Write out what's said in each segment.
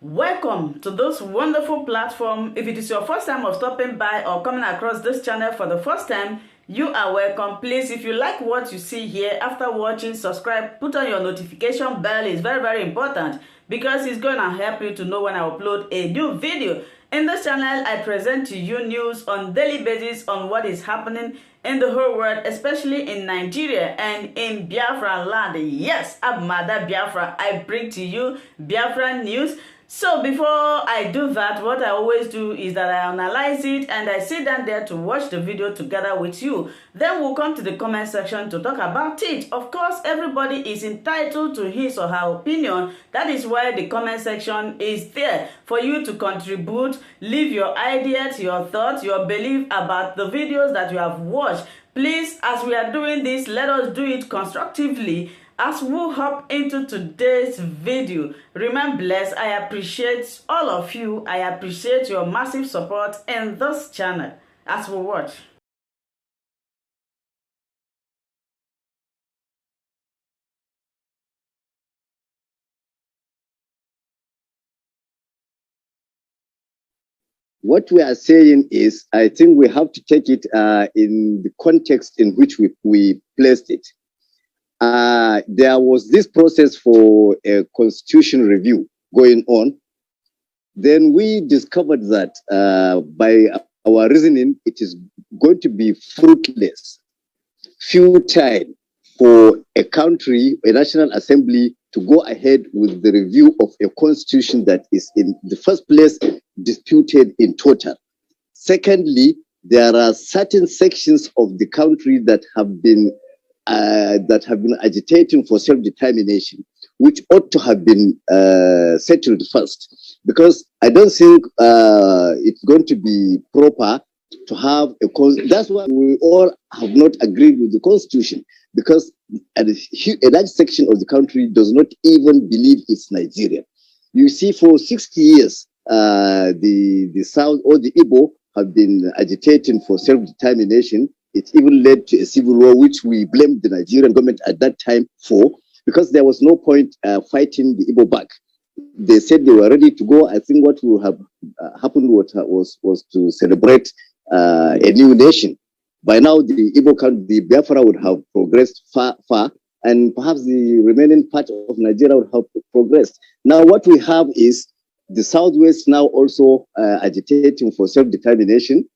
Welcome to this wonderful platform. If it is your first time of stopping by or coming across this channel for the first time, you are welcome. Please, if you like what you see here, after watching, subscribe, put on your notification bell. It's very important because it's going to help you to know when I upload a new video. In this channel, I present to you news on daily basis on what is happening in the whole world, especially in Nigeria and in Biafra land. Yes, I'm Mother Biafra. I bring to you Biafra news. So before I do that, what I always do is that I analyze it and I sit down there to watch the video together with you. Then we'll come to the comment section to talk about it. Of course, everybody is entitled to his or her opinion. That is why the comment section is there for you to contribute, leave your ideas, your thoughts, your belief about the videos that you have watched. Please, as we are doing this, let us do it constructively. As we hop into today's video, remain blessed. I appreciate all of you. I appreciate your massive support in this channel as we watch. What we are saying is, I think we have to take it in the context in which we placed it. There was this process for a constitution review going on. Then we discovered that by our reasoning, it is going to be fruitless, futile for a country, a national assembly, to go ahead with the review of a constitution that is in the first place disputed in total. Secondly, there are certain sections of the country that have been agitating for self-determination, which ought to have been settled first. Because I don't think it's going to be proper to have a that's why we all have not agreed with the constitution, because a large section of the country does not even believe it's Nigerian. You see, for 60 years, the South or the Igbo have been agitating for self-determination. It even led to a civil war, which we blamed the Nigerian government at that time for, because there was no point fighting the Igbo back. They said they were ready to go. I think what will have happened was to celebrate a new nation. By now, the Igbo country, the Biafra, would have progressed far, and perhaps the remaining part of Nigeria would have progressed. Now, what we have is the Southwest now also agitating for self-determination.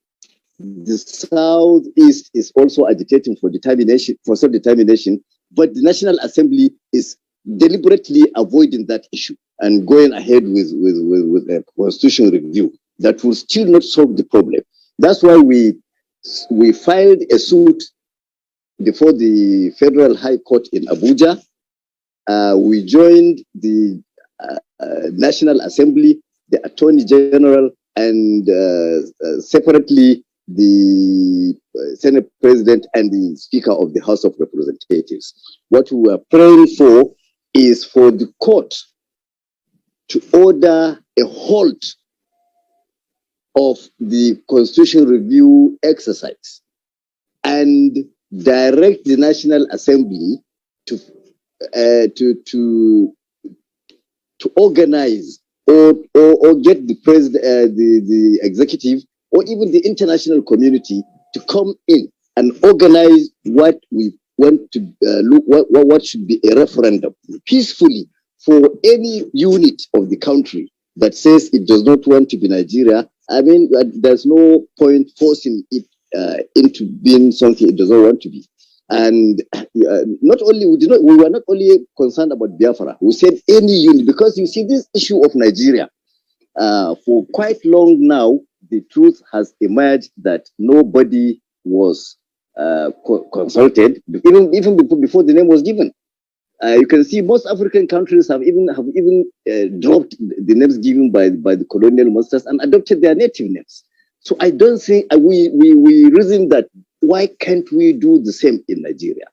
The Southeast is also agitating for self-determination, but the National Assembly is deliberately avoiding that issue and going ahead with a constitutional review that will still not solve the problem. That's why we filed a suit before the Federal High Court in Abuja. We joined the National Assembly, the Attorney General, and separately the Senate President and the Speaker of the House of Representatives. What we are praying for is for the court to order a halt of the constitutional review exercise and direct the National Assembly to organize or get the president, the executive, or even the international community to come in and organize what we want to what should be a referendum peacefully for any unit of the country that says it does not want to be Nigeria. I mean, there's no point forcing it into being something it does not want to be. And not only we were not only concerned about Biafra, we said any unit, because you see this issue of Nigeria for quite long now. The truth has emerged that nobody was consulted, even before the name was given. You can see most African countries have even dropped the names given by the colonial masters and adopted their native names. So I don't think we reason that why can't we do the same in Nigeria?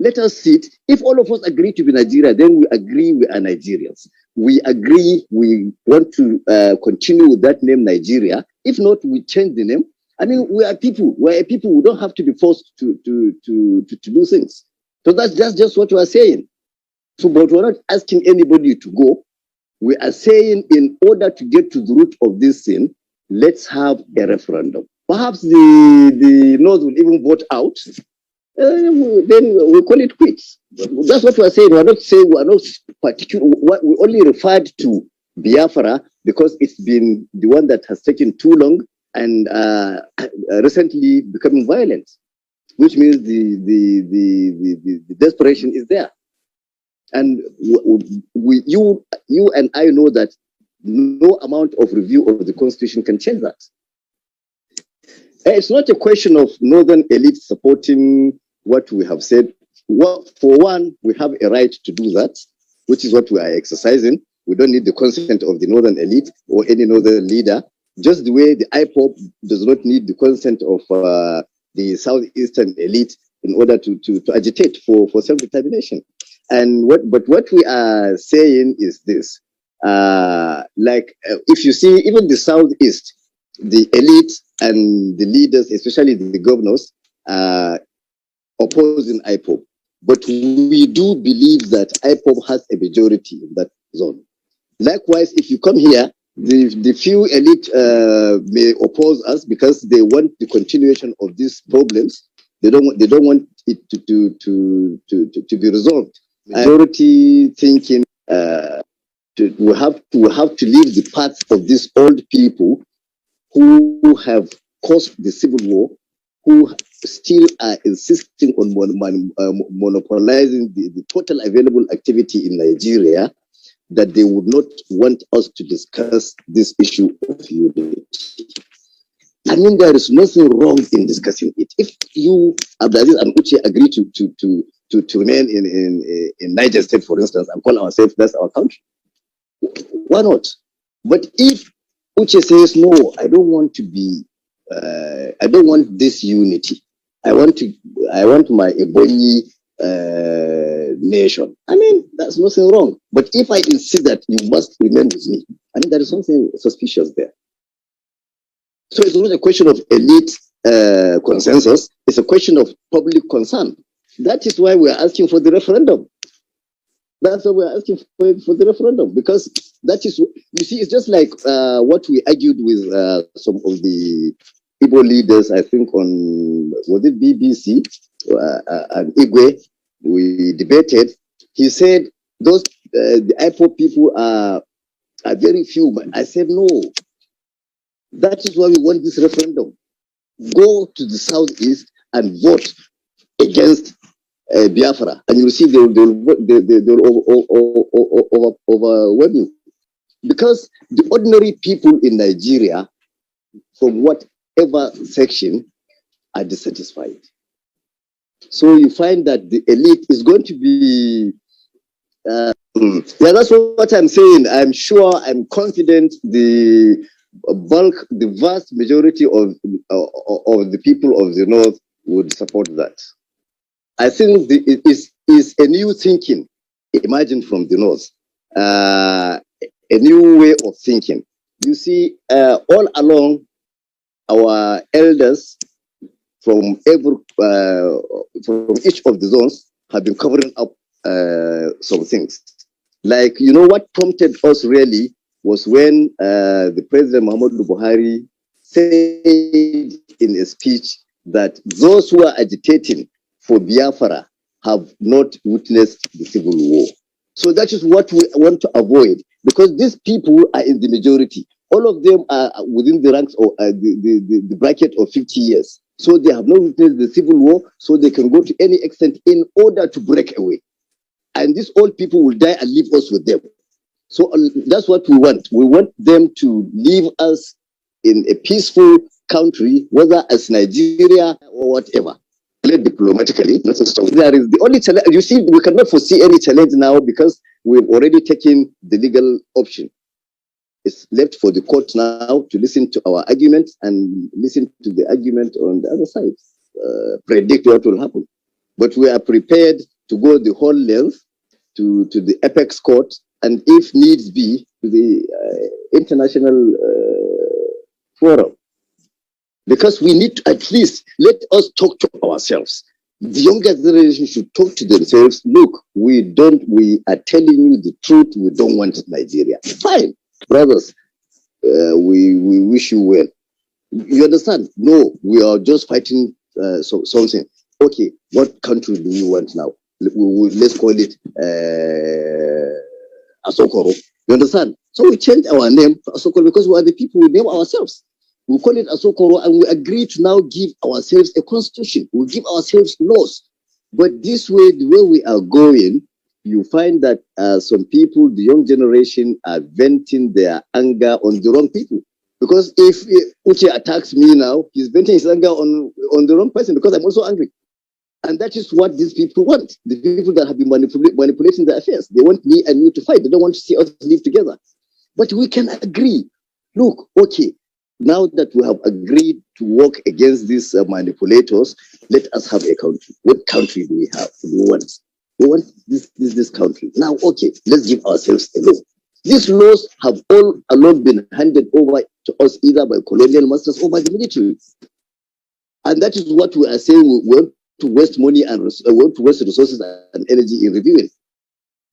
Let us sit. If all of us agree to be Nigeria, then we agree we are Nigerians. We agree we want to continue with that name Nigeria. If not, we change the name. I mean, we are people. We are a people. We don't have to be forced to do things. So that's just what we are saying. So, but we're not asking anybody to go. we are saying in order to get to the root of this thing, let's have a referendum. Perhaps the North will even vote out. Then we call it quits. That's what we are saying. We are not saying, we are not particular. We only referred to Biafra because it's been the one that has taken too long and recently becoming violent, which means the desperation is there. And you and I know that no amount of review of the Constitution can change that. It's not a question of northern elites supporting what we have said. Well, for one, we have a right to do that, which is what we are exercising. We don't need the consent of the northern elite or any northern leader, just the way the IPOP does not need the consent of the southeastern elite in order to agitate for self-determination. But what we are saying is this, if you see, even the southeast, the elite and the leaders, especially the governors, opposing IPOP. But we do believe that IPOP has a majority in that zone. Likewise, if you come here, the few elite may oppose us because they want the continuation of these problems. They don't want it to be resolved. Majority thinking we have to leave the path of these old people who have caused the civil war, who still are insisting on monopolizing the total available activity in Nigeria, that they would not want us to discuss this issue of unity. I mean, there is nothing wrong in discussing it. If you, Azzezs and Uche, agree to remain in Niger State, for instance, and call ourselves that's our country, why not? But if Uche says, no, I don't want to be, I don't want this unity. I want my Ebonyi nation. I mean, there's nothing wrong. But if I insist that you must remain with me, I mean, there is something suspicious there. So it's not a question of elite consensus. It's a question of public concern. That is why we are asking for the referendum. That's why we are asking for the referendum, because that is, you see, it's just like what we argued with some of the Igbo leaders, I think on, was it BBC and Igwe, we debated. He said, those, the IPOP people are very few, but I said, no, that is why we want this referendum. Go to the southeast and vote against Biafra, and you'll see they'll overwhelm you. Because the ordinary people in Nigeria, from whatever section, are dissatisfied. So you find that the elite is going to be, yeah, that's what I'm saying. I'm sure, I'm confident the bulk, the vast majority of the people of the North would support that. I think it is a new thinking imagined from the North, a new way of thinking. You see, all along, our elders from from each of the zones have been covering up some things. Like, you know, what prompted us really was when the President Muhammadu Buhari said in a speech that those who are agitating for Biafra have not witnessed the civil war. So that is what we want to avoid, because these people are in the majority. All of them are within the ranks of the bracket of 50 years. So they have not witnessed the civil war, so they can go to any extent in order to break away. And these old people will die and leave us with them. So that's what we want. We want them to leave us in a peaceful country, whether as Nigeria or whatever. Diplomatically, there is the only challenge. You see, we cannot foresee any challenge now because we've already taken the legal option. It's left for the court now to listen to our arguments and listen to the argument on the other side, predict what will happen. But we are prepared to go the whole length to the apex court, and if needs be, to the international forum. Because we need to at least let us talk to ourselves. The younger generation should talk to themselves. Look, we are telling you the truth. We don't want Nigeria. Fine, brothers. We wish you well. You understand? No, we are just fighting something. Okay, what country do you want now? Let's call it Asokoro. You understand? So we changed our name to Asokoro because we are the people who name ourselves. We call it Asokoro and we agree to now give ourselves a constitution. We give ourselves laws. But this way, the way we are going, you find that some people, the young generation, are venting their anger on the wrong people. Because if Uche attacks me now, he's venting his anger on the wrong person because I'm also angry. And that is what these people want. The people that have been manipulating the affairs. They want me and you to fight. They don't want to see us live together. But we can agree. Look, okay, now that we have agreed to work against these manipulators, let us have a country. What country do we have? We want this country. Now, okay, let's give ourselves a law. These laws have all along been handed over to us either by colonial masters or by the military. And that is what we are saying. We want to waste money and want to waste resources and energy in reviewing.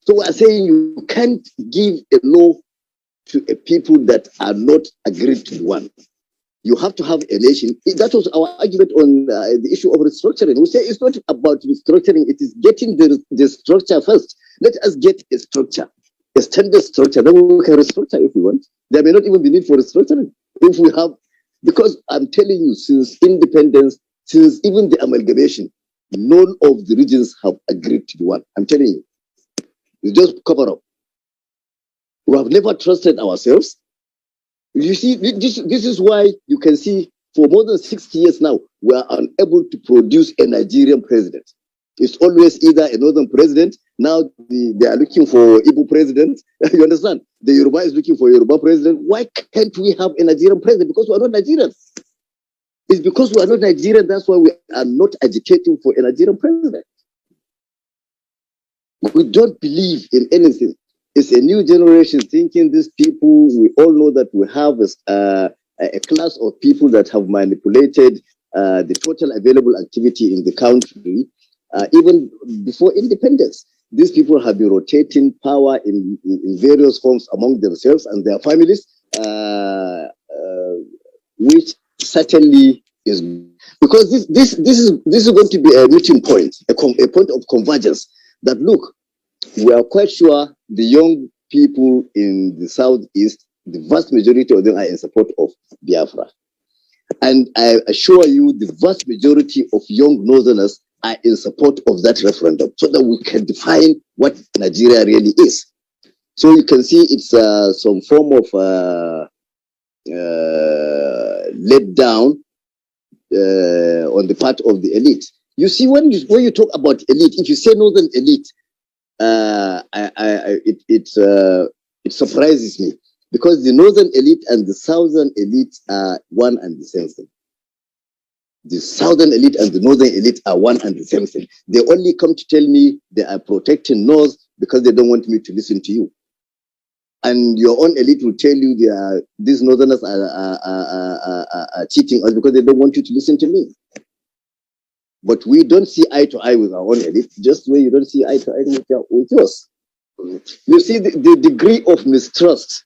So we are saying you can't give a law to a people that are not agreed to one. You have to have a nation. That was our argument on the issue of restructuring. We say it's not about restructuring, it is getting the structure first. Let us get a structure, a standard structure, then we can restructure if we want. There may not even be need for restructuring if we have, because I'm telling you, since independence, since even the amalgamation, none of the regions have agreed to one. I'm telling you, it's just cover up. We have never trusted ourselves. You see, this is why you can see for more than 60 years now, we are unable to produce a Nigerian president. It's always either a northern president. Now they are looking for Igbo president. You understand? The Yoruba is looking for a Yoruba president. Why can't we have a Nigerian president? Because we are not Nigerians. It's because we are not Nigerian. That's why we are not agitating for a Nigerian president. We don't believe in anything. It's a new generation thinking these people, we all know that we have a class of people that have manipulated the total available activity in the country, even before independence. These people have been rotating power in various forms among themselves and their families, which certainly is because this is going to be a meeting point, a point of convergence. That look, we are quite sure the young people in the southeast, the vast majority of them are in support of Biafra. And I assure you, the vast majority of young northerners are in support of that referendum so that we can define what Nigeria really is. So you can see it's some form of let down on the part of the elite. You see, when you talk about elite, if you say northern elite, it surprises me because the northern elite and the southern elite are one and the same thing. The southern elite and the northern elite are one and the same thing. They only come to tell me they are protecting north because they don't want me to listen to you. And your own elite will tell you these northerners are cheating us because they don't want you to listen to me. But we don't see eye to eye with our own elite, just the way you don't see eye to eye with yours. You see, the degree of mistrust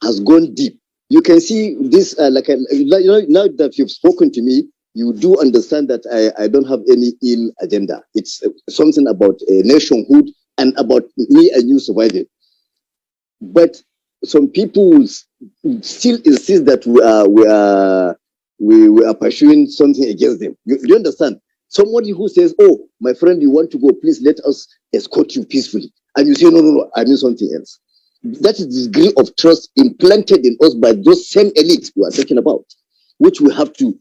has gone deep. You can see this, now that you've spoken to me, you do understand that I don't have any ill agenda. It's something about a nationhood and about me and you surviving. But some people still insist that we are pursuing something against them. You understand? Somebody who says, "Oh, my friend, you want to go? Please let us escort you peacefully," and you say, "No, I mean something else." That is the degree of trust implanted in us by those same elites we are talking about, which we have to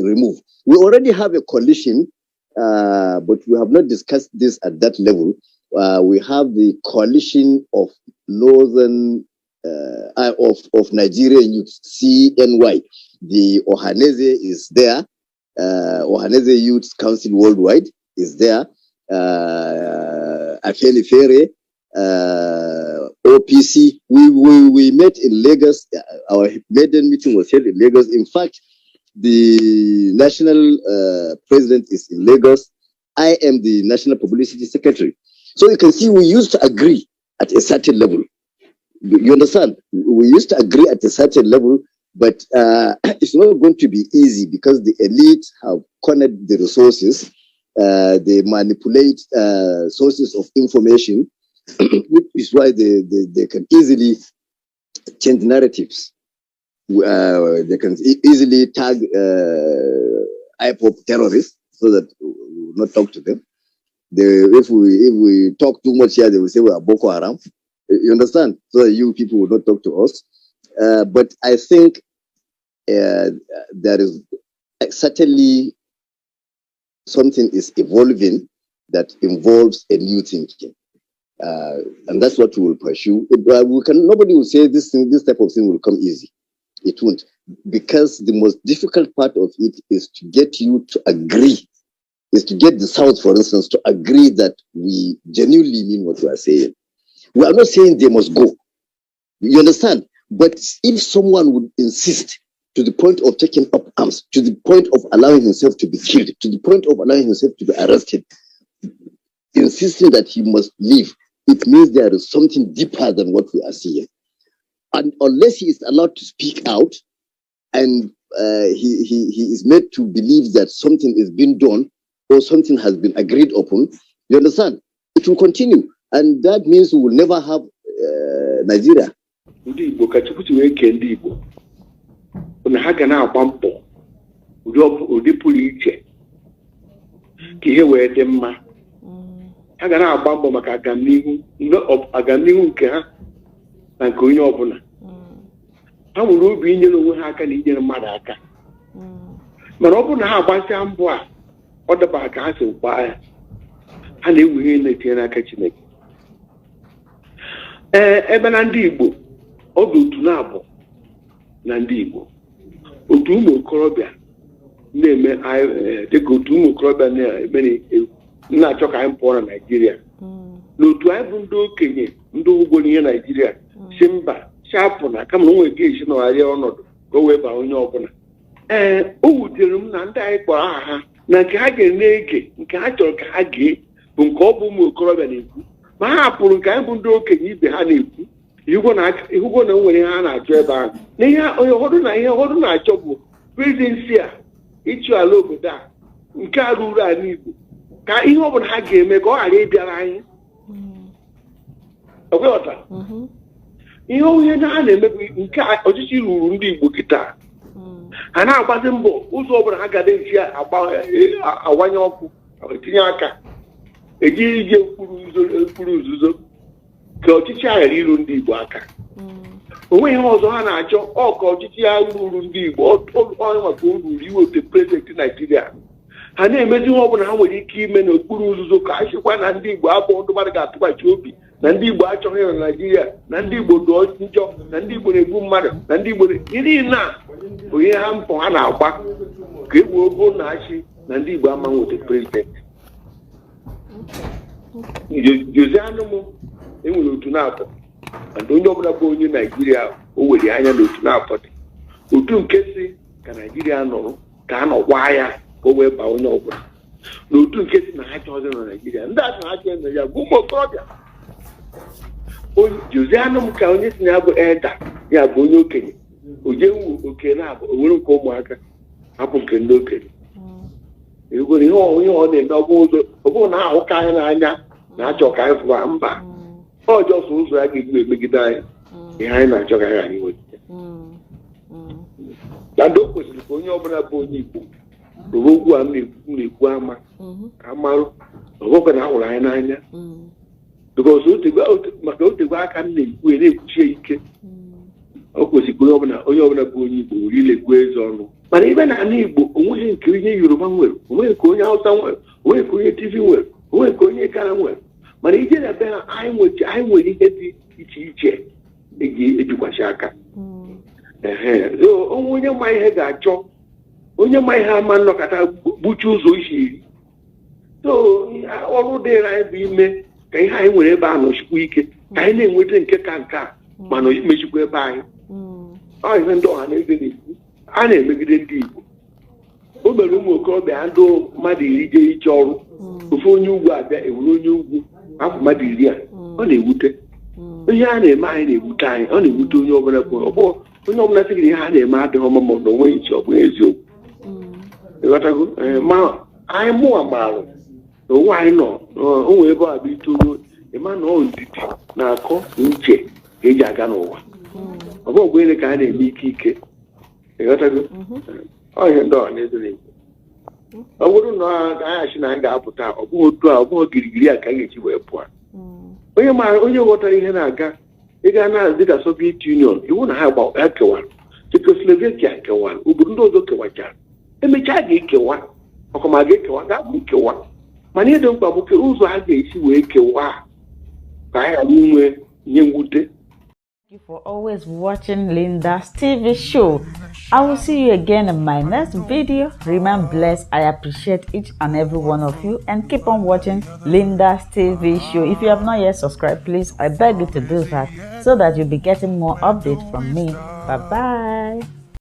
remove. We already have a coalition, but we have not discussed this at that level. We have the coalition of northern of Nigerian youth, CNY. The Ohaneze is there. Ohaneze Youth Council Worldwide is there. Afeni Fere, OPC. We met in Lagos. Our maiden meeting was held in Lagos. In fact, the national president is in Lagos. I am the National Publicity Secretary. So you can see we used to agree at a certain level. You understand? We used to agree at a certain level, but it's not going to be easy because the elite have cornered the resources. They manipulate sources of information, which is why they can easily change narratives. They can easily tag IPOP terrorists so that we will not talk to them. If we talk too much here, they will say we are Boko Haram. You understand? So that you people will not talk to us. But I think there is certainly something is evolving that involves a new thinking. And that's what we will pursue. Nobody will say this type of thing will come easy. It won't. Because the most difficult part of it is to get you to agree, is to get the South, for instance, to agree that we genuinely mean what we are saying. We are not saying they must go. You understand? But if someone would insist to the point of taking up arms, to the point of allowing himself to be killed, to the point of allowing himself to be arrested, insisting that he must leave, it means there is something deeper than what we are seeing. And unless he is allowed to speak out and he is made to believe that something is being done or something has been agreed upon, you understand? It will continue. And that means we will never have Nigeria. Ebe na ndị Igbo ọ bụ otu na-abụ na ndị Igbo otu ụmụ okorobịa na-eme dịka otu ụmụ okorobịa na-achọ ka anyị pụọ na Naịjirịa n'otu anyị bụ ndị okenye ndị ugbo n'ihe Naịjirịa si mba chapụ na kama na o nwere esi nọgharịa ọnọdụ ka o wee baa onye ọbụla o wutere m na ndị anyị kpọrọ aha ha na nke ha ga-ege nke ha chọrọ ka ha gee bụ nke ọ bụ ụmụ okorobịa na-ekwu ma ha hapụrụ nke anyị bụ ndị okenye ibe ha na-ekwu ihugo na nwere ha na-achọ ebe ahụ na ihe ọhụrụ na-achọ bụ prezidensi a ịchụ ala obodo a nke a ruru ala Igbo ka ihe ọ bụla ha ga-eme ka ọ ghara ịbịara anyị ọgwọta ihe onye na ha na-emebu nke ọchịchị ruru ndị Igbo kịta ha na-agbazi mbọ ụzọ ọbụla ha ga-adịchi awanye ọkụ tinye aka eji ije mkpụrụ nzuzo ka ọchịchị a ghara iru ndị Igbo aka onweghị ihe ọzọ ha na-achọ ka ọchịchị ya ruru ndị Igbo onye maka uru iweta prezidenti Naijiria ha na-emezi ihe ọbụla ha nwere ike ime n'okpuru nzuzo ka a chịkwa na ndị Igbo abụọ ndị mmadụ ga-atụghachi obi na ndị Igbo achọghị na Naijiria na ndị Igbo dị njọ na ndị Igbo na-egbu mmadụ na ndị Igbo niile na onye ha mpụ ha na-agba ka egbu ogo na-achị na ndị Igbo ama nweta prezidenti Jozianụ m enwere otu na-apọ na onye ọbụla bụ onye Naijiria o were anya n'otu na-apọ dị otu nke si ka Naijiria nọrọ ka a nọkwa ya ka o wee baa onye ọbụla n'otu nke si na ha chọọzị na Naijiria ndị a na ha chọọ na ya bụ ụmụ okorobịa Jozianụ m ka onye si na ya bụ eda ya bụ onye okenye ojenwu oke na-abụ o nwere nke ụmụaka hapụ nke ndị okenye ego ihe onye ọ na-eme ọ bụrụ na ahụka anyị n'anya na-achọ ka anyị fụba mba ọjọọ so ụzọ ya ga-eji emegide anyị ihe anyị na-achọ ka anyị ghara iweta na ndị o kwesịrị ka onye ọbụla bụ onye Igbo rụrụ okwu a na-ekwu ama ka amarụ ọgụgụ na ahụrụ anyị n'anya maka otegwe aka m na-ekwu na-ekwuchie ike o kwesịrị ka onye ọbụla bụ onye Igbo nwere ilegwu eze ọnụ mana ibe na ala Igbo onweghị nke onye Yoruba nwere onweghị ka onye Hausa nwere onweghị ka onye TV nwere onweghị ka onye Ghana nwere mana ije na be ha anyị nwere ihe dị iche iche ejikwasị aka onye ma ihe ga-achọ onye ma ihe ama nnọkọta gbuchi ụzọ isi iri so ọrụ dịrị anyị bụ ime ka ihe anyị nwere ebe a nọchikwa ike ka anyị na-enweta nke ka nke a mana mechikwa ebe anyị ọ ihe ndị ọha na eze na-ekwu a na-emegide ndị Igbo o mere ụmụ okorobịa ndị mmadụ iri jee iche ọrụ ofu onye ugwu abịa ewuru onye ugwu afọ mmadụ 10 ọ na-ewute ihe a na-eme anyị na-ewute anyị ọ na-ewute onye ọbụla bụ onye ọbụla sịgịrị ihe a na-eme adịghị ọma ma na onweghị iche ọ bụghị eziokwu ịghọtago ma anyị mụwa marụ na onwe anyị nọ onwe ebe a bụ itoolu ịma na ọ ndidi na-akọ uche ka eji aga n'ụwa ọ bụ ọgwụ ka a na-eme ike ịghọtago ọ ihe ndị ọha na-ezo n'egwu ọ bụrụ na anyị achị na anyị ga-apụta ọ bụghị otu a ọ bụghị girigiri a ka anyị ga-eji wee pụọ onye ghọtara ihe na-aga ịga na dịka Soviet Union iwu na ha kewara Czechoslovakia kewara obodo ndị ọzọ kewachara emechaa ga-ekewa ọkọma ga-ekewa ga-abụ nkewa mana ihe dị mkpa bụ ụzọ a ga-esi wee kewa ka anyị ghara inwe ihe mwute. Thank you for always watching Linda's TV show. I will see you again in my next video. Remain blessed. I appreciate each and every one of you and keep on watching Linda's TV show. If you have not yet subscribed, please, I beg you to do that so that you'll be getting more updates from me. Bye-bye.